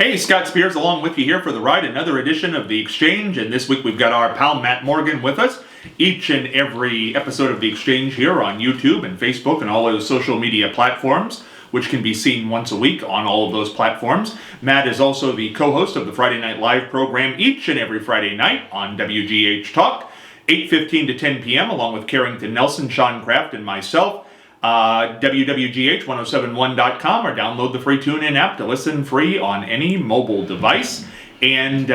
Hey, Scott Spears along with you here for the ride, another edition of The Exchange, and this week we've got our pal Matt Morgan with us. Each and every episode of The Exchange here on YouTube and Facebook and all those social media platforms, which can be seen once a week on all of those platforms. Matt is also the co-host of the Friday Night Live program each and every Friday night on WGH Talk, 8:15 to 10 p.m., along with Carrington Nelson, Sean Kraft, and myself. WWGH1071.com, or download the free TuneIn app to listen free on any mobile device. And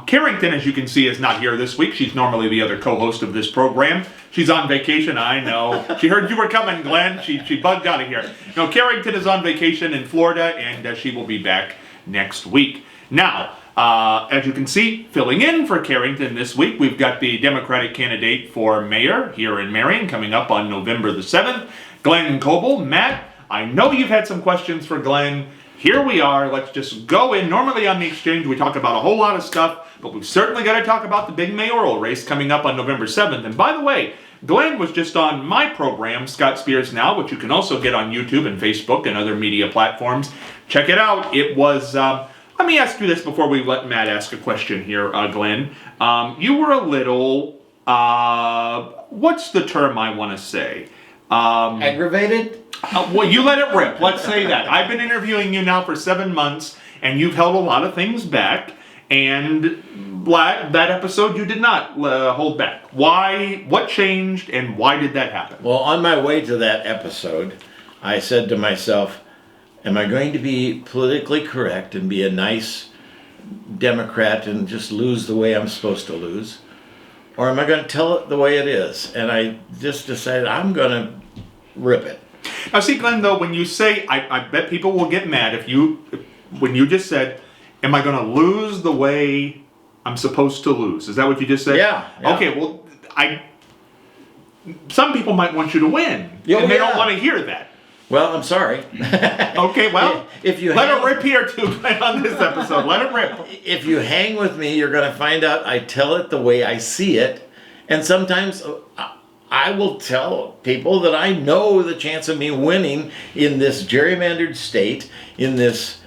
Carrington, as you can see, is not here this week. She's normally the other co-host of this program. She's on vacation, I know. She heard you were coming, Glenn. She bugged out of here. No, Carrington is on vacation in Florida, and she will be back next week. Now, as you can see, filling in for Carrington this week, we've got the Democratic candidate for mayor here in Marion coming up on November the 7th. Glenn Coble. Matt, I know you've had some questions for Glenn. Here we are. Let's just go in. Normally on The Exchange we talk about a whole lot of stuff, but we've certainly got to talk about the big mayoral race coming up on November 7th. And by the way, Glenn was just on my program, Scott Spears Now, which you can also get on YouTube and Facebook and other media platforms. Check it out. It was, let me ask you this before we let Matt ask a question here, Glenn. You were a little, what's the term I want to say? Aggravated? Well, you let it rip. Let's say that. I've been interviewing you now for 7 months, and you've held a lot of things back. And that episode, you did not hold back. Why? What changed, and why did that happen? Well, on my way to that episode, I said to myself, am I going to be politically correct and be a nice Democrat and just lose the way I'm supposed to lose? Or am I going to tell it the way it is? And I just decided I'm going to rip it. Now, see, Glenn, though, when you say, I bet people will get mad when you just said, am I going to lose the way I'm supposed to lose? Is that what you just said? Yeah. Okay, well, some people might want you to win, and they don't want to hear that. Well, I'm sorry. Okay, well, if you let it rip here, too, Glenn, on this episode. Let it rip. If you hang with me, you're going to find out I tell it the way I see it. And sometimes I will tell people that I know the chance of me winning in this gerrymandered state, in this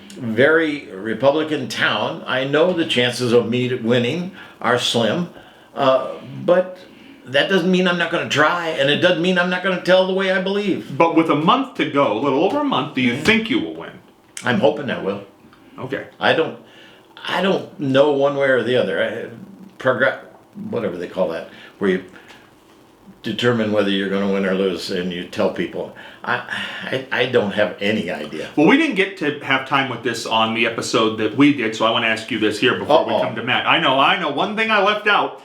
very Republican town. I know the chances of me winning are slim, but that doesn't mean I'm not going to try, and it doesn't mean I'm not going to tell the way I believe. But with a month to go, a little over a month, do you think you will win? I'm hoping I will. Okay. I don't know one way or the other. Whatever they call that, where you determine whether you're going to win or lose, and you tell people. I don't have any idea. Well, we didn't get to have time with this on the episode that we did, so I want to ask you this here before we come to Matt. I know. One thing I left out.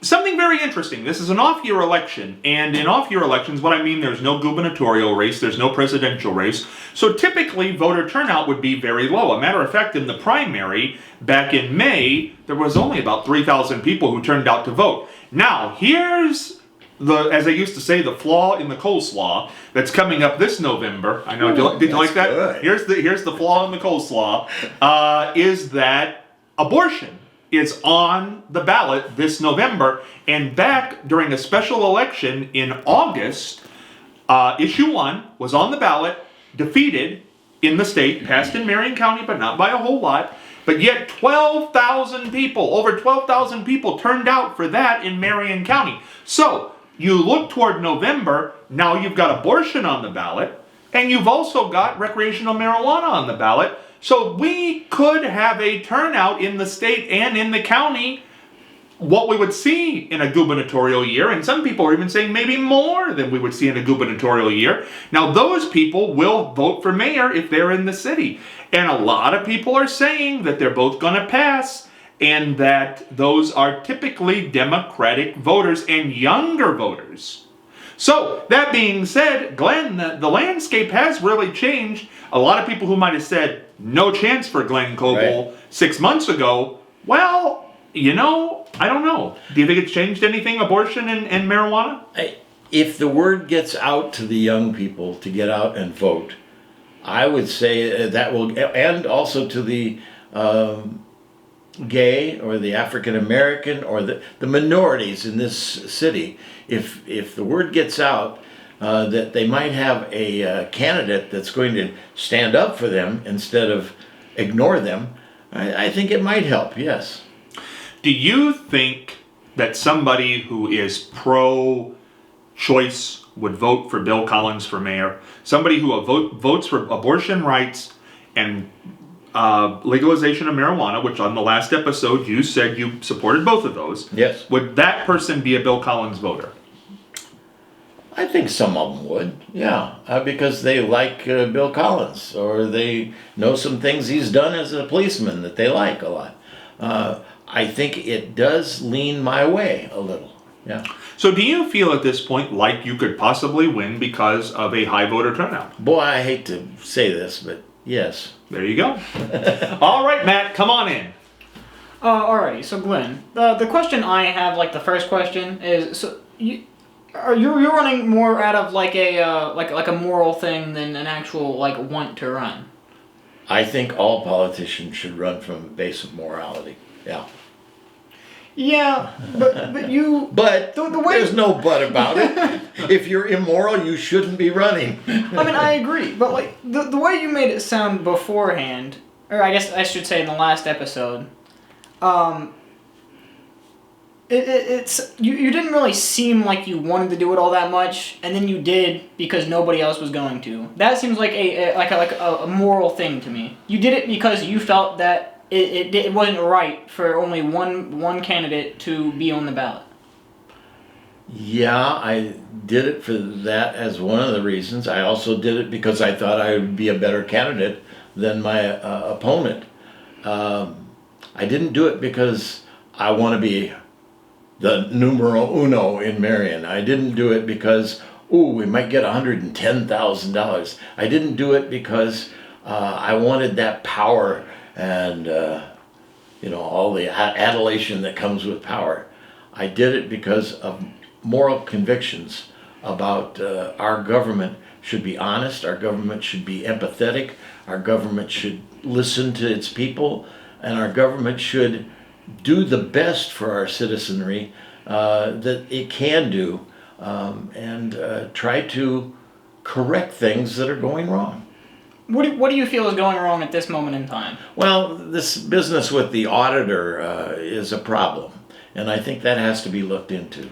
Something very interesting. This is an off-year election, and in off-year elections, what I mean, there's no gubernatorial race, there's no presidential race, so typically voter turnout would be very low. A matter of fact, in the primary, back in May, there was only about 3,000 people who turned out to vote. Now, here's as I used to say, the flaw in the coleslaw that's coming up this November. I know, did you like that? Good. Here's the flaw in the coleslaw, is that abortion is on the ballot this November, and back during a special election in August, issue 1 was on the ballot, defeated in the state, passed in Marion County, but not by a whole lot, but yet over 12,000 people turned out for that in Marion County. So, you look toward November, now you've got abortion on the ballot, and you've also got recreational marijuana on the ballot. So we could have a turnout in the state and in the county, what we would see in a gubernatorial year, and some people are even saying maybe more than we would see in a gubernatorial year. Now those people will vote for mayor if they're in the city. And a lot of people are saying that they're both going to pass, and that those are typically Democratic voters and younger voters. So, that being said, Glenn, the landscape has really changed. A lot of people who might have said, no chance for Glenn Coble 6 months ago, well, I don't know. Do you think it's changed anything, abortion and marijuana? If the word gets out to the young people to get out and vote, I would say that will, and also to the gay or the African American or the minorities in this city, if the word gets out that they might have a candidate that's going to stand up for them instead of ignore them, I think it might help, yes. Do you think that somebody who is pro-choice would vote for Bill Collins for mayor? Somebody who votes for abortion rights and legalization of marijuana, which on the last episode you said you supported both of those. Yes. Would that person be a Bill Collins voter? I think some of them would, yeah, because they like Bill Collins, or they know some things he's done as a policeman that they like a lot. I think it does lean my way a little, yeah. So do you feel at this point like you could possibly win because of a high voter turnout? Boy, I hate to say this, but yes. There you go. All right, Matt, come on in. Alrighty, so Glenn, the question I have, like the first question is, so you're running more out of like a moral thing than an actual like want to run. I think all politicians should run from a base of morality, yeah. Yeah, but you. But the way there's no but about it. If you're immoral, you shouldn't be running. I mean, I agree, but like the way you made it sound beforehand, or I guess I should say in the last episode, it's you didn't really seem like you wanted to do it all that much, and then you did because nobody else was going to. That seems like a moral thing to me. You did it because you felt that it wasn't right for only one candidate to be on the ballot. Yeah, I did it for that as one of the reasons. I also did it because I thought I would be a better candidate than my opponent. I didn't do it because I want to be the numero uno in Marion. I didn't do it because, we might get $110,000. I didn't do it because I wanted that power and all the adulation that comes with power. I did it because of moral convictions about our government should be honest, our government should be empathetic, our government should listen to its people, and our government should do the best for our citizenry that it can do, and try to correct things that are going wrong. What do you feel is going wrong at this moment in time? Well, this business with the auditor is a problem, and I think that has to be looked into.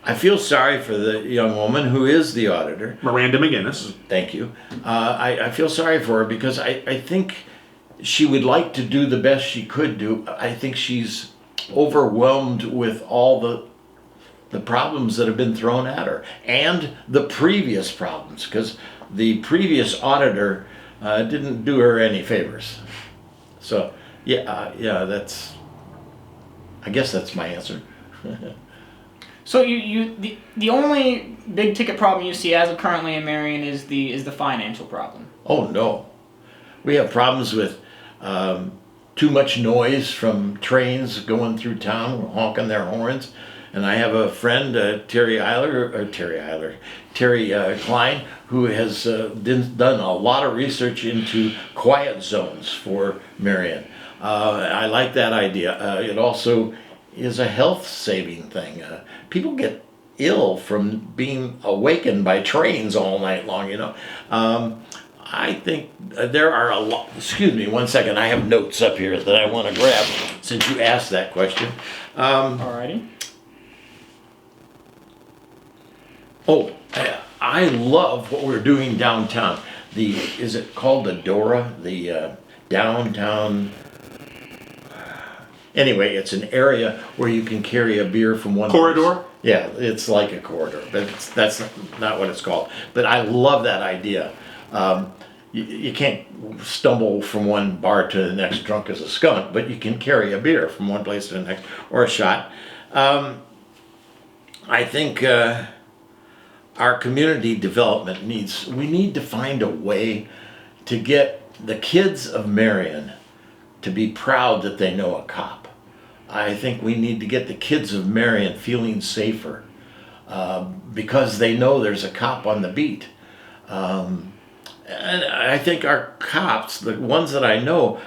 I feel sorry for the young woman who is the auditor. Miranda McGinnis. Thank you. I feel sorry for her because I think she would like to do the best she could do. I think she's overwhelmed with all the problems that have been thrown at her, and the previous problems, because the previous auditor didn't do her any favors. So yeah, I guess that's my answer. So the only big ticket problem you see as of currently in Marion is the financial problem. Oh no, we have problems with too much noise from trains going through town, honking their horns. And I have a friend, Terry Klein, who has done a lot of research into quiet zones for Marion. I like that idea. It also is a health-saving thing. People get ill from being awakened by trains all night long, I think there are a lot. Excuse me, one second. I have notes up here that I want to grab since you asked that question. Alrighty. Oh, I love what we're doing downtown. Is it called the Dora? The downtown. Anyway, it's an area where you can carry a beer from one Corridor? place. Yeah, it's like a corridor, but that's not what it's called. But I love that idea. You can't stumble from one bar to the next drunk as a skunk, but you can carry a beer from one place to the next, or a shot. I think our community development we need to find a way to get the kids of Marion to be proud that they know a cop. I think we need to get the kids of Marion feeling safer because they know there's a cop on the beat. And I think our cops, the ones that I know,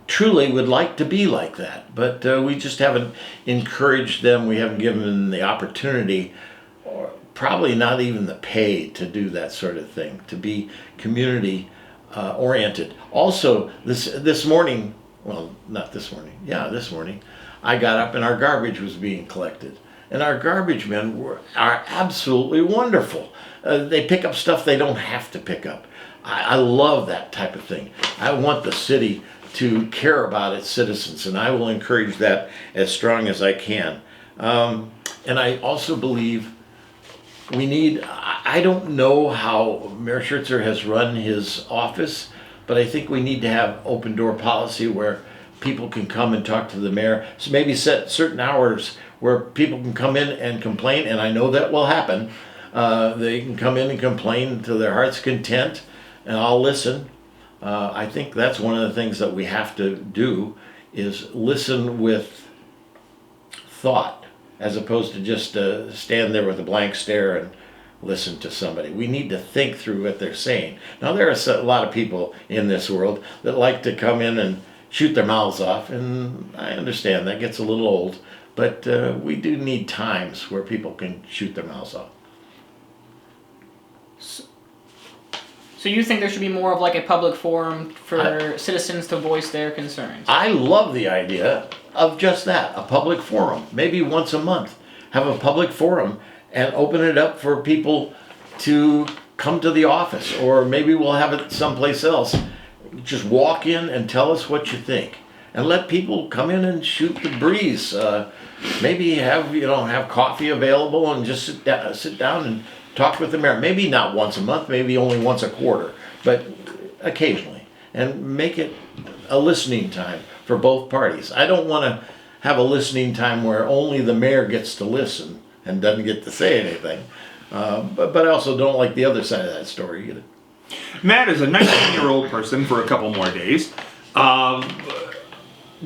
truly would like to be like that, but we just haven't encouraged them. We haven't given them the opportunity, or probably not even the pay to do that sort of thing, to be community oriented. Also, this morning, well, not this morning, yeah, this morning, I got up and our garbage was being collected. And our garbage men are absolutely wonderful. They pick up stuff they don't have to pick up. I love that type of thing. I want the city to care about its citizens, and I will encourage that as strong as I can. And I also believe we need, I don't know how Mayor Schertzer has run his office, but I think we need to have open door policy where people can come and talk to the mayor. So maybe set certain hours where people can come in and complain, and I know that will happen. They can come in and complain to their heart's content, and I'll listen. I think that's one of the things that we have to do is listen with thought as opposed to just stand there with a blank stare and listen to somebody. We need to think through what they're saying. Now, there are a lot of people in this world that like to come in and shoot their mouths off, and I understand that gets a little old, but we do need times where people can shoot their mouths off. So you think there should be more of like a public forum for citizens to voice their concerns? I love the idea of just that, a public forum. Maybe once a month, have a public forum and open it up for people to come to the office, or maybe we'll have it someplace else. Just walk in and tell us what you think, and let people come in and shoot the breeze. Maybe have coffee available and just sit down and talk with the mayor. Maybe not once a month, maybe only once a quarter, but occasionally, and make it a listening time for both parties. I don't want to have a listening time where only the mayor gets to listen and doesn't get to say anything. But I also don't like the other side of that story either. Matt is a 19-year-old person for a couple more days.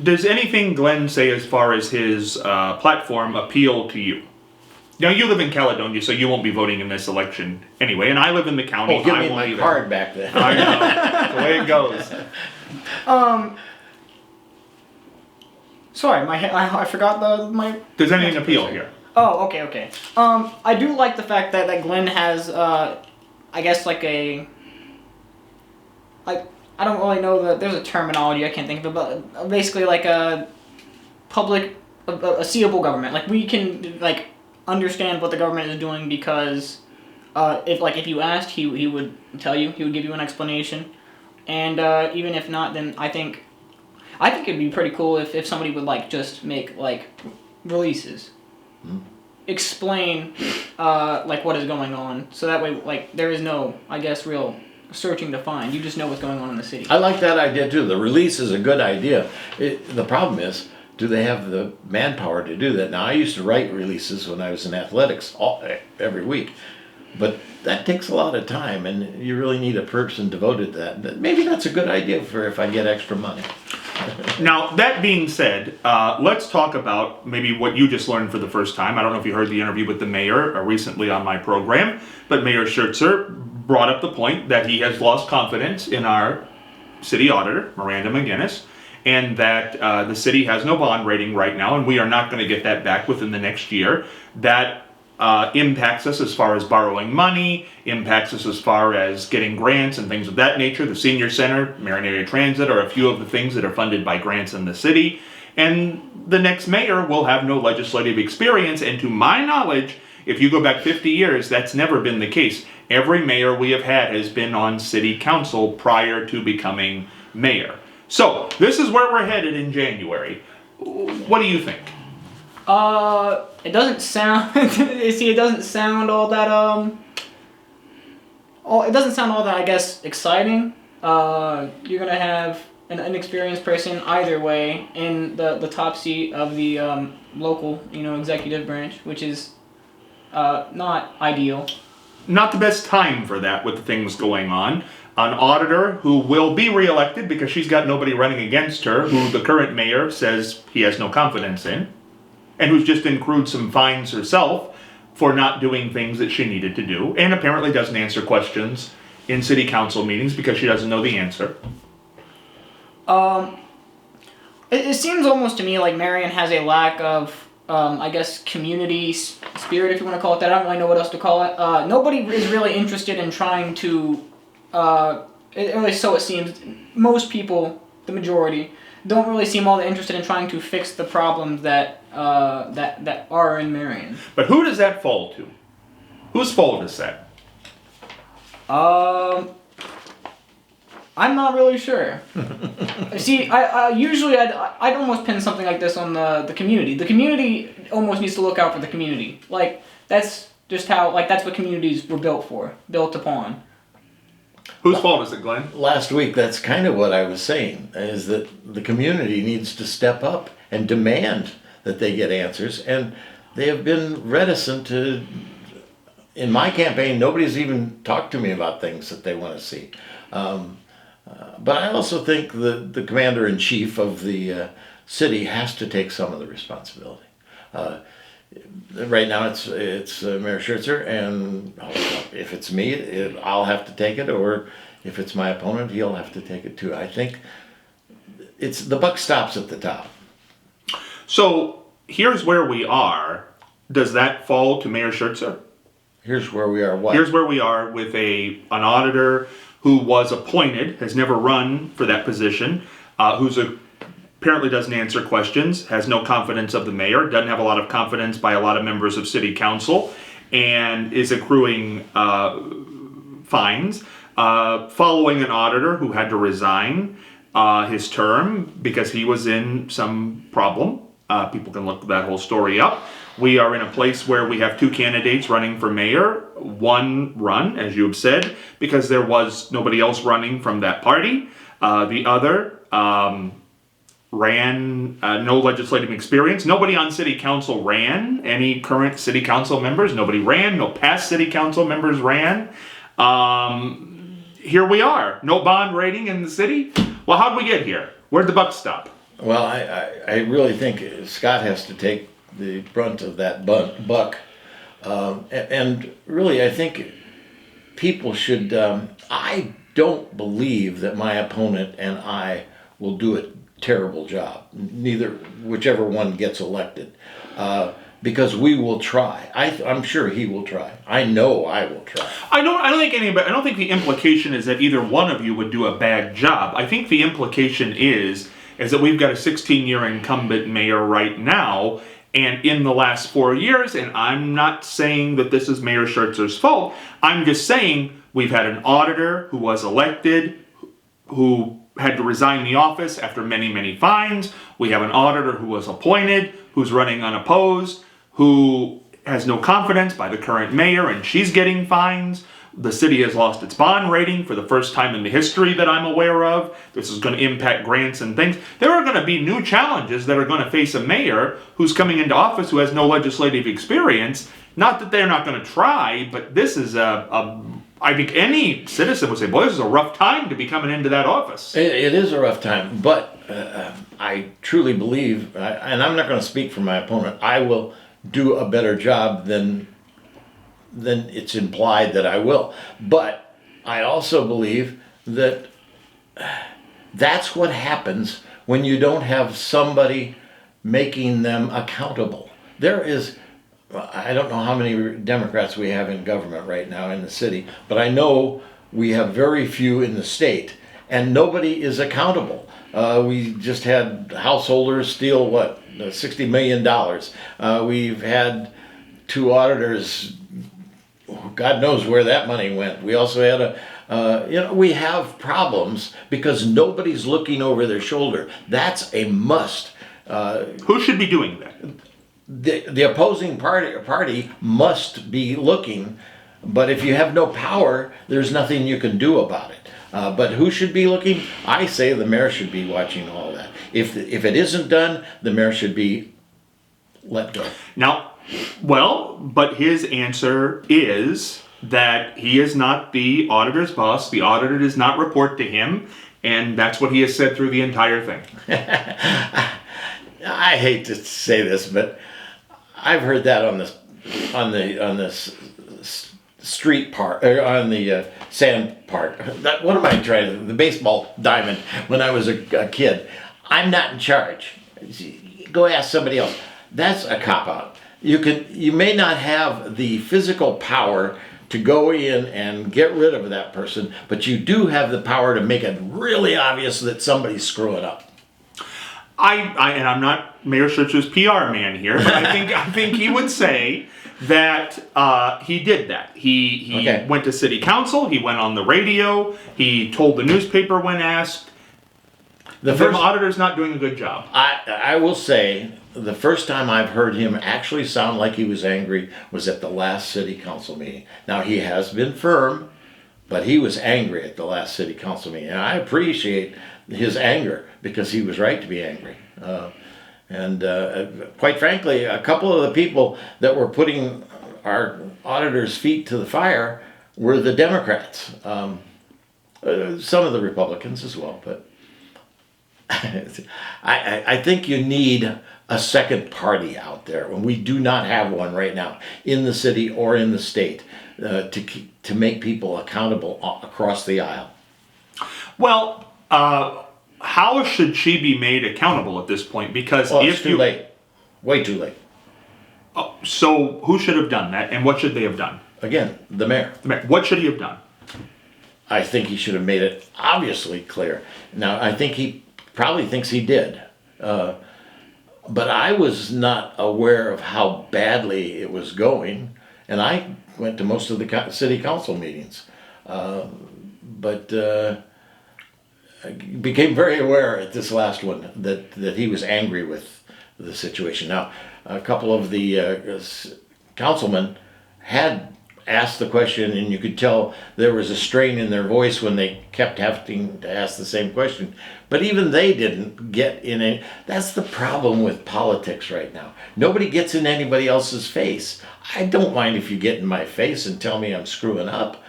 Does anything Glenn say as far as his platform appeal to you? Now, you live in Caledonia, so you won't be voting in this election anyway, and I live in the county. Oh, give I me won't my either. card back then. I know. That's the way it goes. Sorry, I forgot my. Does anything appeal here? Oh, okay. I do like the fact that Glenn has, I guess like I don't really know there's a terminology I can't think of it, but basically like a public, a seeable government. Like we can like understand what the government is doing because if you asked, he would tell you, he would give you an explanation, and even if not, then I think it'd be pretty cool if somebody would like just make like releases, explain like what is going on, so that way like there is no, I guess, real searching to find. You just know what's going on in the city. I like that idea too. The release is a good idea. The problem is, do they have the manpower to do that? Now, I used to write releases when I was in athletics every week, but that takes a lot of time, and you really need a person devoted to that. Maybe that's a good idea for if I get extra money. Now, that being said, let's talk about maybe what you just learned for the first time. I don't know if you heard the interview with the mayor recently on my program, but Mayor Schertzer brought up the point that he has lost confidence in our city auditor, Miranda McGinnis, and that the city has no bond rating right now, and we are not going to get that back within the next year. That impacts us as far as borrowing money, impacts us as far as getting grants and things of that nature. The senior center, Marion Area Transit are a few of the things that are funded by grants in the city. And the next mayor will have no legislative experience, and to my knowledge, if you go back 50 years, that's never been the case. Every mayor we have had has been on city council prior to becoming mayor. So, this is where we're headed in January. What do you think? It doesn't sound. See, it doesn't sound all that. It doesn't sound all that, I guess, exciting. You're gonna have an inexperienced person either way in the top seat of the local, executive branch, which is not ideal. Not the best time for that with the things going on. An auditor who will be reelected because she's got nobody running against her, who the current mayor says he has no confidence in, and who's just accrued some fines herself for not doing things that she needed to do, and apparently doesn't answer questions in city council meetings because she doesn't know the answer. It seems almost to me like Marion has a lack of, I guess, community spirit, if you want to call it that. I don't really know what else to call it. Nobody is really interested in trying to at least so it seems, most people, the majority, don't really seem all that interested in trying to fix the problems that that are in Marion. But who does that fall to? Whose fault is that? I'm not really sure. See, I usually I'd almost pin something like this on the community. The community almost needs to look out for the community. Like, that's just how, like, that's what communities were built upon. Whose fault is it, Glenn? Last week, that's kind of what I was saying, is that the community needs to step up and demand that they get answers, and they have been reticent to. In my campaign, nobody's even talked to me about things that they want to see. But I also think the commander-in-chief of the city has to take some of the responsibility. Right now it's Mayor Schertzer, and if it's me, I'll have to take it, or if it's my opponent, he'll have to take it too. I think it's the buck stops at the top. So here's where we are. Does that fall to Mayor Schertzer? Here's where we are. What? Here's where we are with an auditor who was appointed, has never run for that position, apparently doesn't answer questions, has no confidence of the mayor, doesn't have a lot of confidence by a lot of members of city council, and is accruing fines, following an auditor who had to resign his term because he was in some problem. People can look that whole story up. We are in a place where we have two candidates running for mayor. One run, as you have said, because there was nobody else running from that party. The other ran, no legislative experience. Nobody on city council ran. Any current city council members, nobody ran. No past city council members ran. Here we are. No bond rating in the city. Well, how'd we get here? Where'd the buck stop? Well, I really think Scott has to take the brunt of that buck. And really, I think people should. I don't believe that my opponent and I will do a terrible job. Whichever one gets elected, because we will try. I'm sure he will try. I know I will try. I don't think the implication is that either one of you would do a bad job. I think the implication is that we've got a 16-year incumbent mayor right now. And in the last 4 years, and I'm not saying that this is Mayor Schertzer's fault, I'm just saying we've had an auditor who was elected, who had to resign the office after many, many fines. We have an auditor who was appointed, who's running unopposed, who has no confidence by the current mayor, and she's getting fines. The city has lost its bond rating for the first time in the history that I'm aware of. This is going to impact grants and things. There are going to be new challenges that are going to face a mayor who's coming into office who has no legislative experience. Not that they're not going to try, but this is I think any citizen would say, boy, this is a rough time to be coming into that office. It is a rough time, but I truly believe, and I'm not going to speak for my opponent, I will do a better job than it's implied that I will. But I also believe that that's what happens when you don't have somebody making them accountable. There is, I don't know how many Democrats we have in government right now in the city, but I know we have very few in the state, and nobody is accountable. We just had householders steal, $60 million. We've had two auditors, God knows where that money went. We also had we have problems because nobody's looking over their shoulder. That's a must. Who should be doing that? The opposing party must be looking, but if you have no power, there's nothing you can do about it. But who should be looking? I say the mayor should be watching all that. If it isn't done, the mayor should be let go. Now, but his answer is that he is not the auditor's boss. The auditor does not report to him, and that's what he has said through the entire thing. I hate to say this, but I've heard that on this street part, or on the sand part. What am I trying to? The baseball diamond. When I was a kid, I'm not in charge. Go ask somebody else. That's a cop out. You may not have the physical power to go in and get rid of that person, but you do have the power to make it really obvious that somebody's screwing up. And I'm not Mayor Schutz's PR man here, but I think he would say that he did that. He Okay. went to city council. He went on the radio. He told the newspaper when asked. The auditor's not doing a good job. I will say the first time I've heard him actually sound like he was angry was at the last city council meeting. Now, he has been firm, but he was angry at the last city council meeting. And I appreciate his anger because he was right to be angry. Quite frankly, a couple of the people that were putting our auditor's feet to the fire were the Democrats. Some of the Republicans as well, but I think you need a second party out there, and we do not have one right now in the city or in the state to make people accountable across the aisle. Well, how should she be made accountable at this point? Because it's too late, way too late. So who should have done that, and what should they have done? Again, the mayor. What should he have done? I think he should have made it obviously clear. Now, I think he probably thinks he did. But I was not aware of how badly it was going, and I went to most of the city council meetings. But I became very aware at this last one that he was angry with the situation. Now, a couple of the councilmen had asked the question, and you could tell there was a strain in their voice when they kept having to ask the same question. But even they didn't get in it. That's the problem with politics right now. Nobody gets in anybody else's face. I don't mind if you get in my face and tell me I'm screwing up.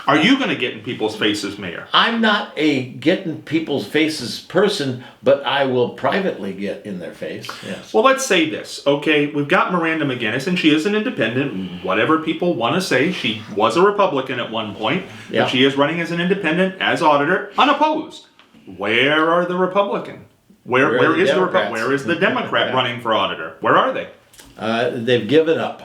Are you going to get in people's faces, Mayor? I'm not a get in people's faces person, but I will privately get in their face. Yes. Well, let's say this, okay? We've got Miranda McGinnis, and she is an independent. Whatever people want to say, she was a Republican at one point, Yeah. but she is running as an independent, as auditor, unopposed. Where are the Republican? Where is the Democrats? Where is the Democrat running for auditor? Where are they? They've given up.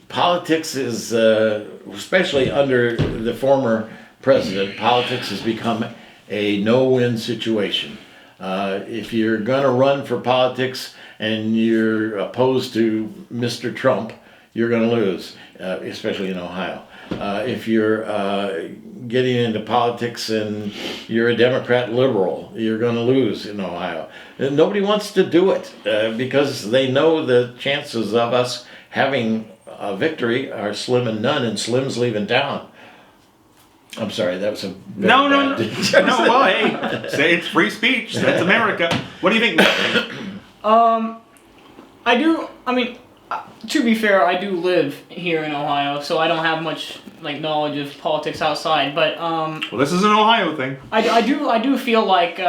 Politics is, especially under the former president, politics has become a no-win situation. If you're going to run for politics and you're opposed to Mr. Trump, you're going to lose, especially in Ohio. If you're getting into politics and you're a Democrat liberal, you're going to lose in Ohio. And nobody wants to do it because they know the chances of us having a victory are slim and none, and Slim's leaving town. I'm sorry, that was a very No. bad- No, well, hey, say it's free speech. That's America. What do you think, Nick? To be fair, I do live here in Ohio, so I don't have much knowledge of politics outside. But Well, this is an Ohio thing. I do feel like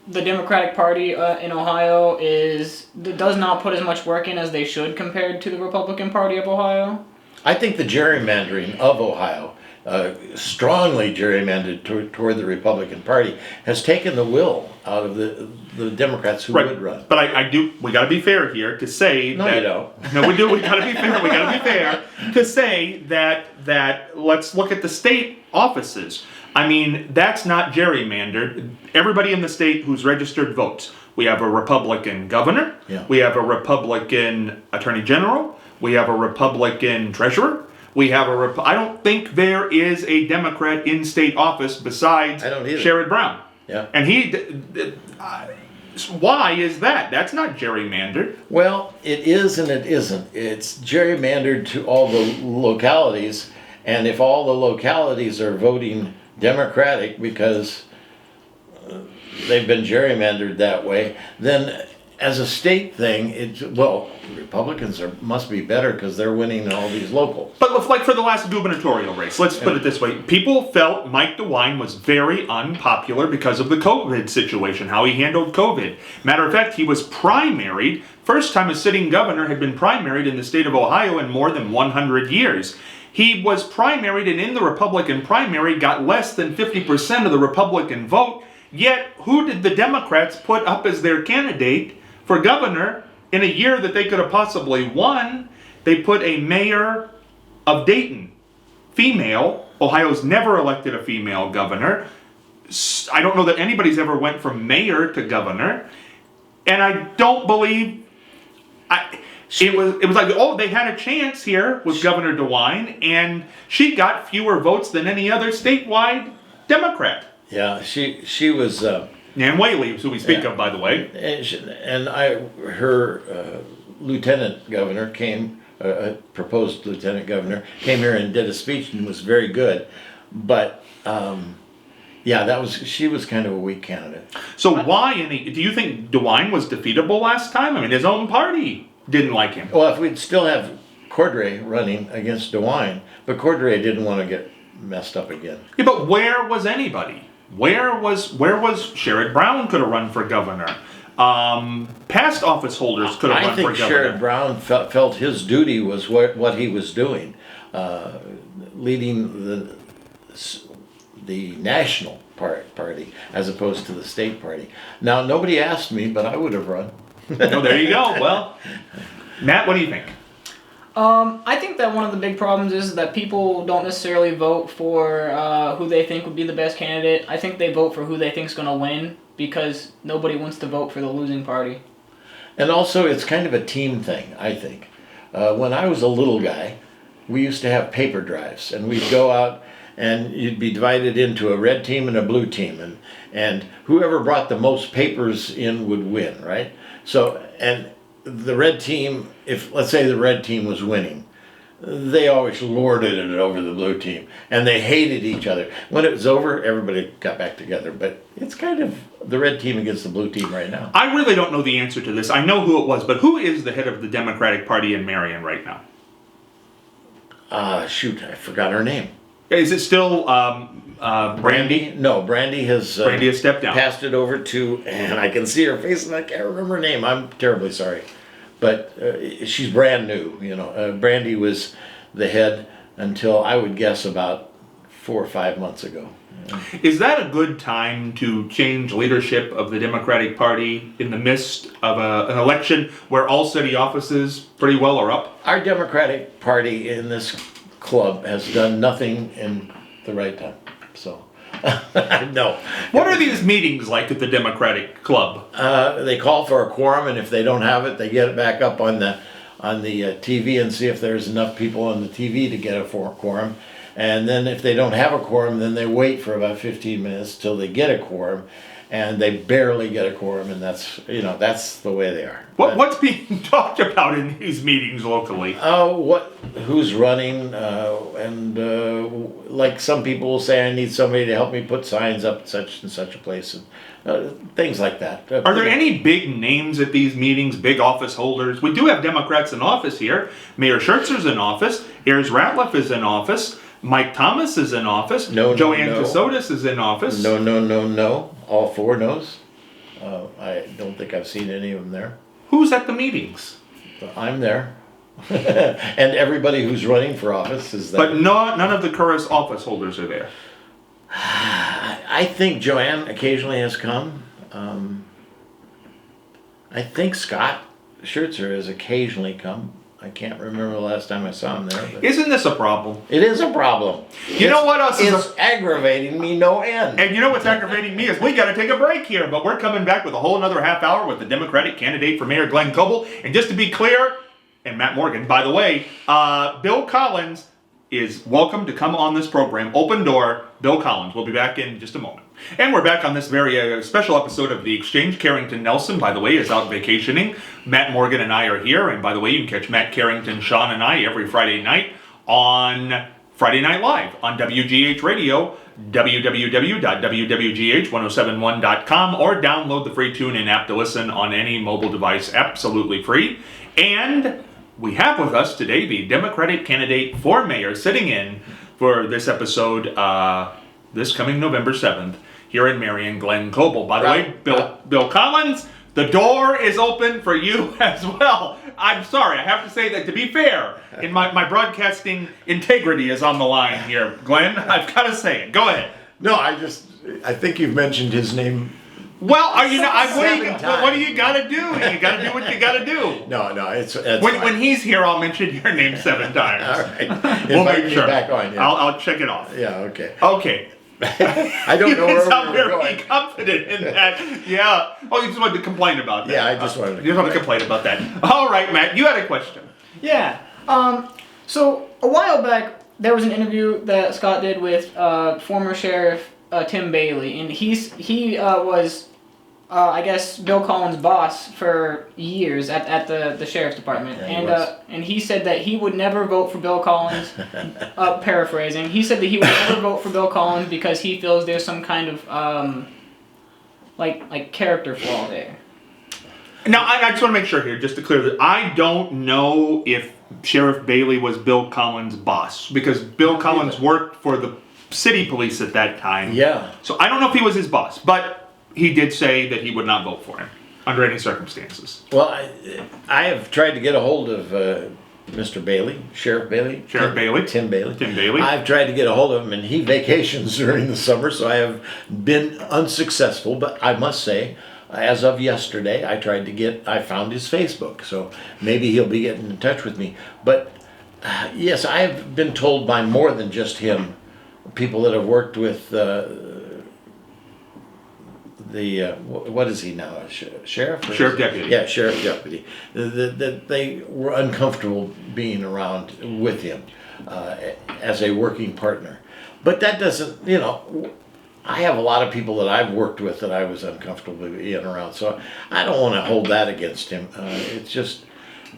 the Democratic Party in Ohio does not put as much work in as they should compared to the Republican Party of Ohio. I think the gerrymandering of Ohio, strongly gerrymandered toward the Republican Party, has taken the will out of the Democrats who would run. But we got to be fair here to say No, that. you don't. No, we do. We got to be fair. We got to be fair to say that let's look at the state offices. I mean, that's not gerrymandered. Everybody in the state who's registered votes. We have a Republican governor. Yeah. We have a Republican attorney general. We have a Republican treasurer. We have I don't think there is a Democrat in state office besides I don't either. Sherrod Brown. Yeah. And why is that? That's not gerrymandered. Well, it is and it isn't. It's gerrymandered to all the localities, and if all the localities are voting Democratic because they've been gerrymandered that way, then as a state thing, Republicans must be better because they're winning all these locals. But like for the last gubernatorial race, let's put it this way. People felt Mike DeWine was very unpopular because of the COVID situation, how he handled COVID. Matter of fact, he was primaried. First time a sitting governor had been primaried in the state of Ohio in more than 100 years. He was primaried, and in the Republican primary got less than 50% of the Republican vote. Yet, who did the Democrats put up as their candidate for governor in a year that they could have possibly won? They put a mayor of Dayton. Female. Ohio's never elected a female governor. I don't know that anybody's ever went from mayor to governor. And I don't believe... It was like, oh, they had a chance here with Governor DeWine, and she got fewer votes than any other statewide Democrat. Yeah, she was... Nan Whaley, who we speak of, by the way. Her lieutenant governor came, proposed lieutenant governor, came here and did a speech and was very good. But, she was kind of a weak candidate. So do you think DeWine was defeatable last time? I mean, his own party didn't like him. Well, if we'd still have Cordray running against DeWine, but Cordray didn't want to get messed up again. Yeah, but where was anybody? Where was Sherrod Brown could have run for governor? Past office holders could have run for governor. I think Sherrod Brown felt his duty was what he was doing, leading the national party as opposed to the state party. Now, nobody asked me, but I would have run. Oh, there you go. Well, Matt, what do you think? I think that one of the big problems is that people don't necessarily vote for who they think would be the best candidate. I think they vote for who they think is going to win because nobody wants to vote for the losing party. And also, it's kind of a team thing, I think. When I was a little guy, we used to have paper drives, and we'd go out and you'd be divided into a red team and a blue team, and whoever brought the most papers in would win, right? So, and the red team, let's say the red team was winning, they always lorded it over the blue team, and they hated each other. When it was over, everybody got back together, but it's kind of the red team against the blue team right now. I really don't know the answer to this. I know who it was, but who is the head of the Democratic Party in Marion right now? Shoot, I forgot her name. Is it still Brandy? No, Brandy has stepped down. Passed it over to, and I can see her face and I can't remember her name. I'm terribly sorry. But she's brand new, Brandy was the head until I would guess about 4 or 5 months ago. Is that a good time to change leadership of the Democratic Party in the midst of an election where all city offices pretty well are up? Our Democratic Party in this club has done nothing in the right time. So, no. What are these meetings like at the Democratic Club? They call for a quorum, and if they don't have it, they get it back up on the TV and see if there's enough people on the TV to get a quorum. And then if they don't have a quorum, then they wait for about 15 minutes till they get a quorum, and they barely get a quorum, and that's the way they are. What's being talked about in these meetings locally? Who's running, and like some people will say, I need somebody to help me put signs up at such and such a place, and things like that. Are there any big names at these meetings, big office holders? We do have Democrats in office here. Mayor Schertzer's in office. Ayers Ratliff is in office. Mike Thomas is in office. Joanne Casotis is in office. No. All 4 no's. I don't think I've seen any of them there. Who's at the meetings? I'm there. And everybody who's running for office is there. But none of the current office holders are there. I think Joanne occasionally has come. I think Scott Schertzer has occasionally come. I can't remember the last time I saw him there. But isn't this a problem? It is a problem. You know what else is aggravating me no end. And you know what's aggravating me is we got to take a break here, but we're coming back with a whole another half hour with the Democratic candidate for Mayor Glenn Coble. And just to be clear, and Matt Morgan, by the way, Bill Collins is welcome to come on this program. Open door, Bill Collins. We'll be back in just a moment. And we're back on this very special episode of The Exchange. Carrington Nelson, by the way, is out vacationing. Matt Morgan and I are here. And by the way, you can catch Matt Carrington, Sean, and I every Friday night on Friday Night Live on WGH Radio, www.wwgh1071.com, or download the free TuneIn app to listen on any mobile device, absolutely free. And we have with us today the Democratic candidate for mayor sitting in for this episode this coming November 7th here in Marion, Glenn Coble. By the way, Bill Collins, the door is open for you as well. I'm sorry, I have to say that to be fair, in my broadcasting integrity is on the line here. Glenn, I've got to say it. Go ahead. No, I think you've mentioned his name Well, are you not? Seven What do you got to do? You got to do what you got to do. No, it's When he's here, I'll mention your name 7 times. all right. We'll Invite make me sure. back on. Yeah. I'll check it off. Yeah. Okay. Okay. I don't You know can where sound we were very going. confident in that. Yeah. Oh, you just wanted to complain about that. Yeah, I just wanted to You just wanted to complain about that. All right, Matt. You had a question. Yeah. So a while back, there was an interview that Scott did with former Sheriff Tim Bailey, and he was, I guess, Bill Collins' boss for years at the sheriff's department, Yeah, he was. and he said that he would never vote for Bill Collins. Paraphrasing, he said that he would never vote for Bill Collins because he feels there's some kind of like character flaw there. Now, I just want to make sure here, just to clear that I don't know if Sheriff Bailey was Bill Collins' boss, because Bill Collins worked for the city police at that time. Yeah. So I don't know if he was his boss, but he did say that he would not vote for him under any circumstances. Well, I have tried to get a hold of Mr. Bailey, Sheriff Bailey. Sheriff Bailey. Tim Bailey. Tim Bailey. I've tried to get a hold of him, and he vacations during the summer, so I have been unsuccessful. But I must say, as of yesterday, I found his Facebook, so maybe he'll be getting in touch with me. But yes, I have been told by more than just him, people that have worked with what is he now? Sheriff? Sheriff deputy. Yeah, sheriff deputy. That they were uncomfortable being around with him as a working partner. But that doesn't, I have a lot of people that I've worked with that I was uncomfortable being around. So I don't want to hold that against him. It's just,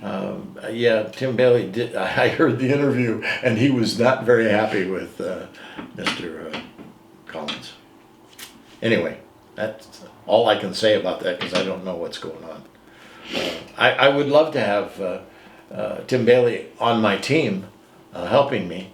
Tim Bailey did. I heard the interview, and he was not very happy with Mr. Collins. Anyway. That's all I can say about that because I don't know what's going on. I would love to have Tim Bailey on my team helping me.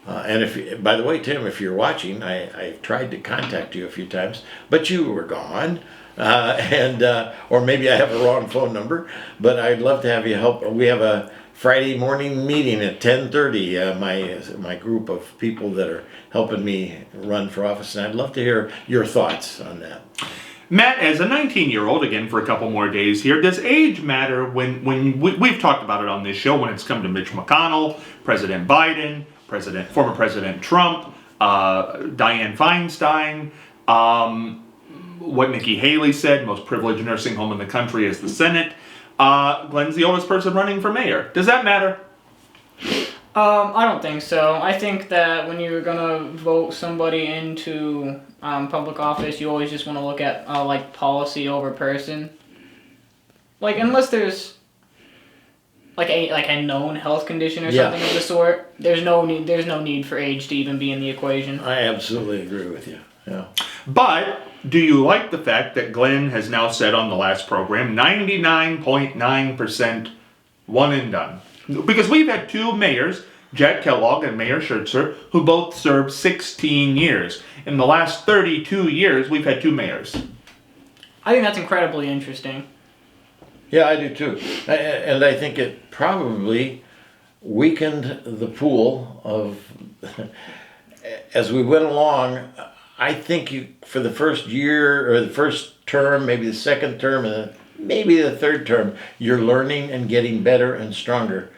And by the way, Tim, if you're watching, I tried to contact you a few times, but you were gone. Or maybe I have a wrong phone number, but I'd love to have you help. We have a Friday morning meeting at 10:30. My group of people that are helping me run for office, and I'd love to hear your thoughts on that. Matt, as a 19-year-old, again for a couple more days here, does age matter when we've talked about it on this show when it's come to Mitch McConnell, President Biden, former President Trump, Dianne Feinstein, what Nikki Haley said, most privileged nursing home in the country is the Senate. Glenn's the oldest person running for mayor. Does that matter? I don't think so. I think that when you're gonna vote somebody into public office, you always just want to look at like policy over person. Like unless there's like a known health condition or something of the sort, there's no need for age to even be in the equation. I absolutely agree with you. Yeah. But do you like the fact that Glenn has now said on the last program 99.9% one and done? Because we've had 2 mayors, Jack Kellogg and Mayor Schertzer, who both served 16 years. In the last 32 years, we've had 2 mayors. I think that's incredibly interesting. Yeah, I do too. And I think it probably weakened the pool of, as we went along, I think for the first year or the first term, maybe the second term, and maybe the third term, you're learning and getting better and stronger.